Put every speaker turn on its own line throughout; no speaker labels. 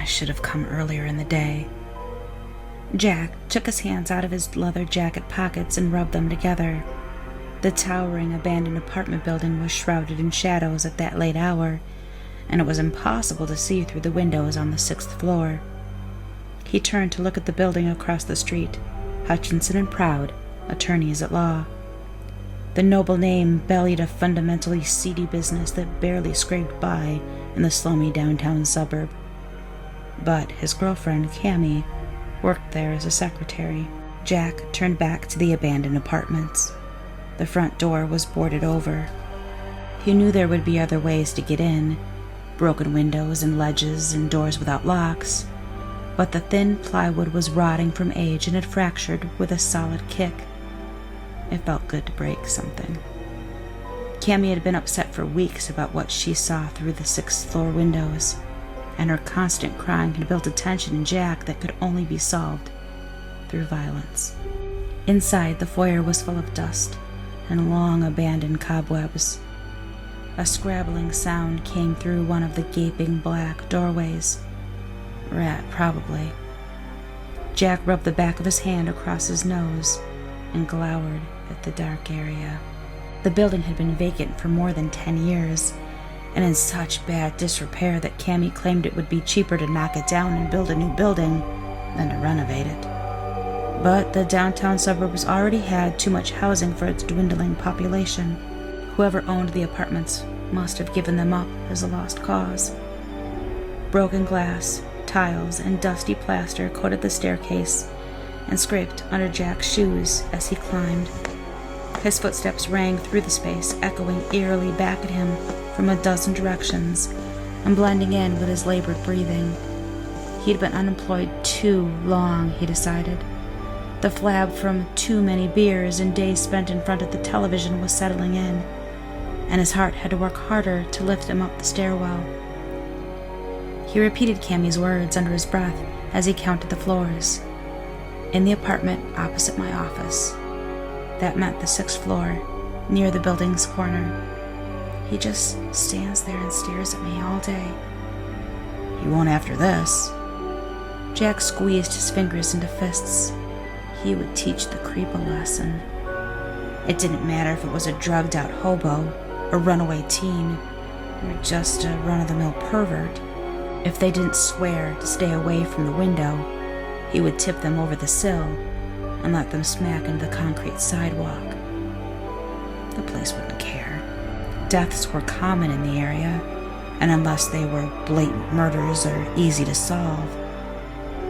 should have come earlier in the day. Jack took his hands out of his leather jacket pockets and rubbed them together. The towering abandoned apartment building was shrouded in shadows at that late hour, and it was impossible to see through the windows on the 6th floor. He turned to look at the building across the street, Hutchinson and Proud, attorneys at law. The noble name bellied a fundamentally seedy business that barely scraped by in the slummy downtown suburb. But his girlfriend, Cammie, worked there as a secretary. Jack turned back to the abandoned apartments. The front door was boarded over. He knew there would be other ways to get in, broken windows and ledges and doors without locks, but the thin plywood was rotting from age and had fractured with a solid kick. It felt good to break something. Cammie had been upset for weeks about what she saw through the 6th floor windows, and her constant crying had built a tension in Jack that could only be solved through violence. Inside, the foyer was full of dust and long abandoned cobwebs. A scrabbling sound came through one of the gaping black doorways. Rat, probably. Jack rubbed the back of his hand across his nose and glowered at the dark area. The building had been vacant for more than 10 years, and in such bad disrepair that Cammie claimed it would be cheaper to knock it down and build a new building than to renovate it. But the downtown suburbs already had too much housing for its dwindling population. Whoever owned the apartments must have given them up as a lost cause. Broken glass, tiles, and dusty plaster coated the staircase and scraped under Jack's shoes as he climbed. His footsteps rang through the space, echoing eerily back at him from a dozen directions and blending in with his labored breathing. He'd been unemployed too long, he decided. The flab from too many beers and days spent in front of the television was settling in, and his heart had to work harder to lift him up the stairwell. He repeated Cammie's words under his breath as he counted the floors. In the apartment opposite my office. That meant the 6th floor, near the building's corner. He just stands there and stares at me all day. He won't after this. Jack squeezed his fingers into fists. He would teach the creep a lesson. It didn't matter if it was a drugged-out hobo, a runaway teen, or just a run-of-the-mill pervert. If they didn't swear to stay away from the window, he would tip them over the sill and let them smack into the concrete sidewalk. The place wouldn't care. Deaths were common in the area, and unless they were blatant murders or easy to solve,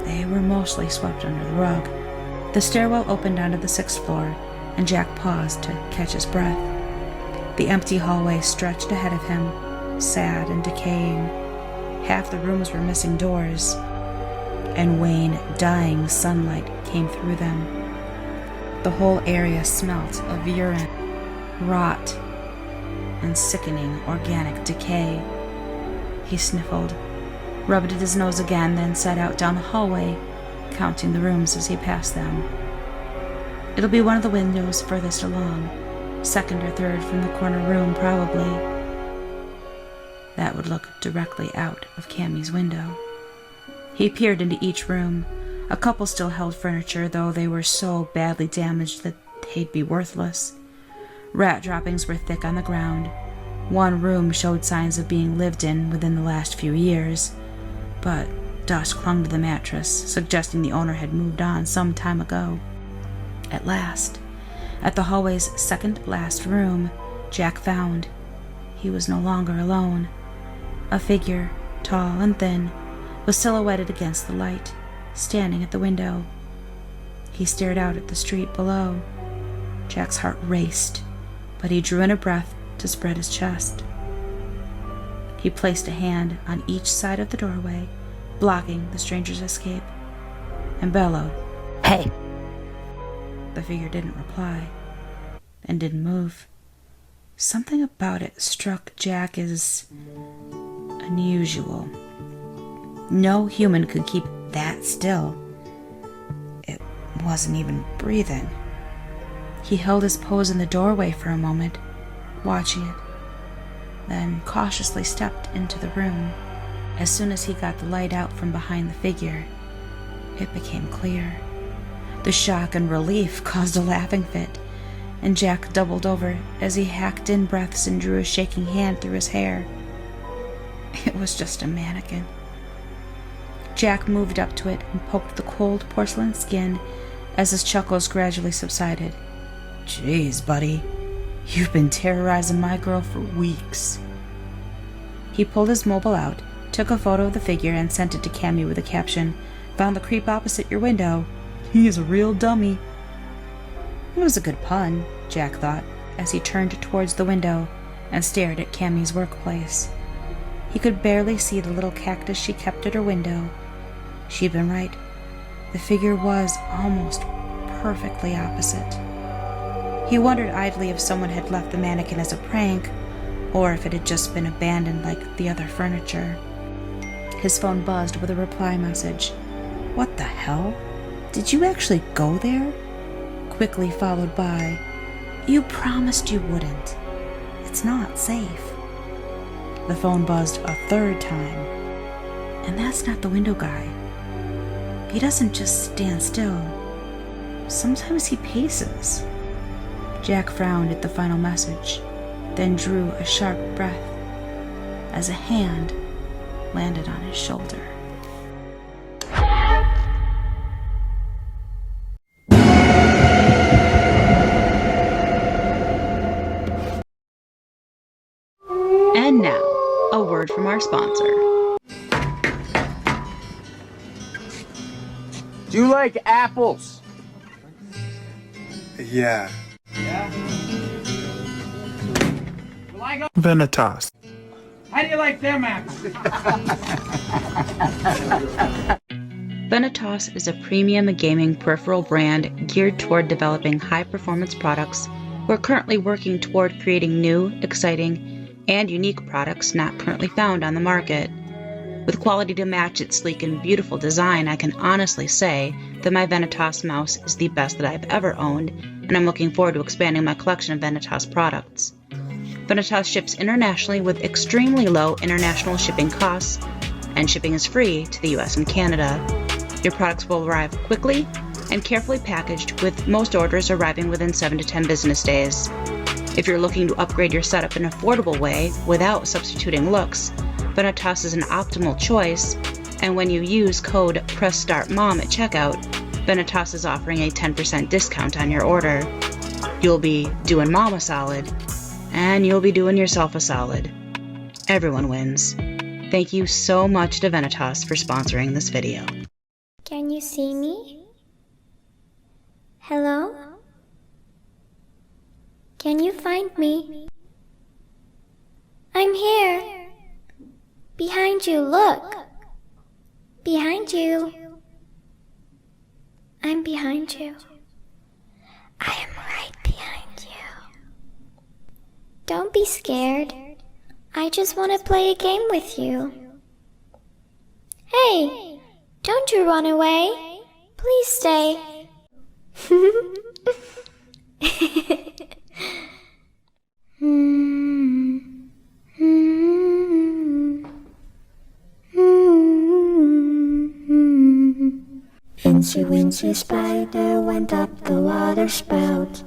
they were mostly swept under the rug. The stairwell opened onto the 6th floor, and Jack paused to catch his breath. The empty hallway stretched ahead of him, sad and decaying. Half the rooms were missing doors, and wan, dying sunlight came through them. The whole area smelt of urine, rot, and sickening organic decay. He sniffled, rubbed at his nose again, then set out down the hallway, counting the rooms as he passed them. It'll be one of the windows furthest along, 2nd or 3rd from the corner room, probably. That would look directly out of Cammie's window. He peered into each room. A couple still held furniture, though they were so badly damaged that they'd be worthless. Rat droppings were thick on the ground. One room showed signs of being lived in within the last few years, but dust clung to the mattress, suggesting the owner had moved on some time ago. At last, at the hallway's second-last room, Jack found he was no longer alone. A figure, tall and thin, was silhouetted against the light, standing at the window. He stared out at the street below. Jack's heart raced, but he drew in a breath to spread his chest. He placed a hand on each side of the doorway, blocking the stranger's escape, and bellowed, "Hey!" The figure didn't reply, and didn't move. Something about it struck Jack as unusual. No human could keep that still. It wasn't even breathing. He held his pose in the doorway for a moment, watching it, then cautiously stepped into the room. As soon as he got the light out from behind the figure, it became clear. The shock and relief caused a laughing fit, and Jack doubled over as he hacked in breaths and drew a shaking hand through his hair. It was just a mannequin. Jack moved up to it and poked the cold porcelain skin as his chuckles gradually subsided. "Jeez, buddy, you've been terrorizing my girl for weeks." He pulled his mobile out, took a photo of the figure, and sent it to Cammy with a caption, "Found the creep opposite your window. He is a real dummy." It was a good pun, Jack thought, as he turned towards the window and stared at Cammy's workplace. He could barely see the little cactus she kept at her window. She'd been right. The figure was almost perfectly opposite. He wondered idly if someone had left the mannequin as a prank, or if it had just been abandoned like the other furniture. His phone buzzed with a reply message. "What the hell? Did you actually go there?" Quickly followed by, "You promised you wouldn't. It's not safe." The phone buzzed a third time. "And that's not the window guy. He doesn't just stand still. Sometimes he paces." Jack frowned at the final message, then drew a sharp breath as a hand landed on his shoulder. And now, a word from our sponsor.
Do you like apples?
Yeah.
Yeah? Well, I go.
Vanitas.
How do you like them apples?
Vanitas is a premium gaming peripheral brand geared toward developing high-performance products. We're currently working toward creating new, exciting, and unique products not currently found on the market. With quality to match its sleek and beautiful design, I can honestly say that my Vanitas mouse is the best that I've ever owned, and I'm looking forward to expanding my collection of Vanitas products. Vanitas ships internationally with extremely low international shipping costs, and shipping is free to the US and Canada. Your products will arrive quickly and carefully packaged, with most orders arriving within 7 to 10 business days. If you're looking to upgrade your setup in an affordable way without substituting looks, Vanitas is an optimal choice, and when you use code pressstartmom at checkout, Vanitas is offering a 10% discount on your order. You'll be doing mom a solid, and you'll be doing yourself a solid. Everyone wins. Thank you so much to Vanitas for sponsoring this video.
Can you see me? Hello? Can you find me? I'm here. Behind you, look. Behind you. I'm behind you. I am right behind you. Don't be scared. I just want to play a game with you. Hey, don't you run away. Please stay. Incy Wincy Spider went up the water spout.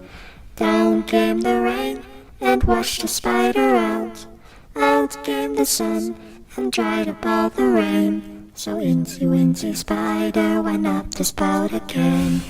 Down came the rain and washed the spider out. Out came the sun and dried up all the rain. So Incy Wincy Spider went up the spout again.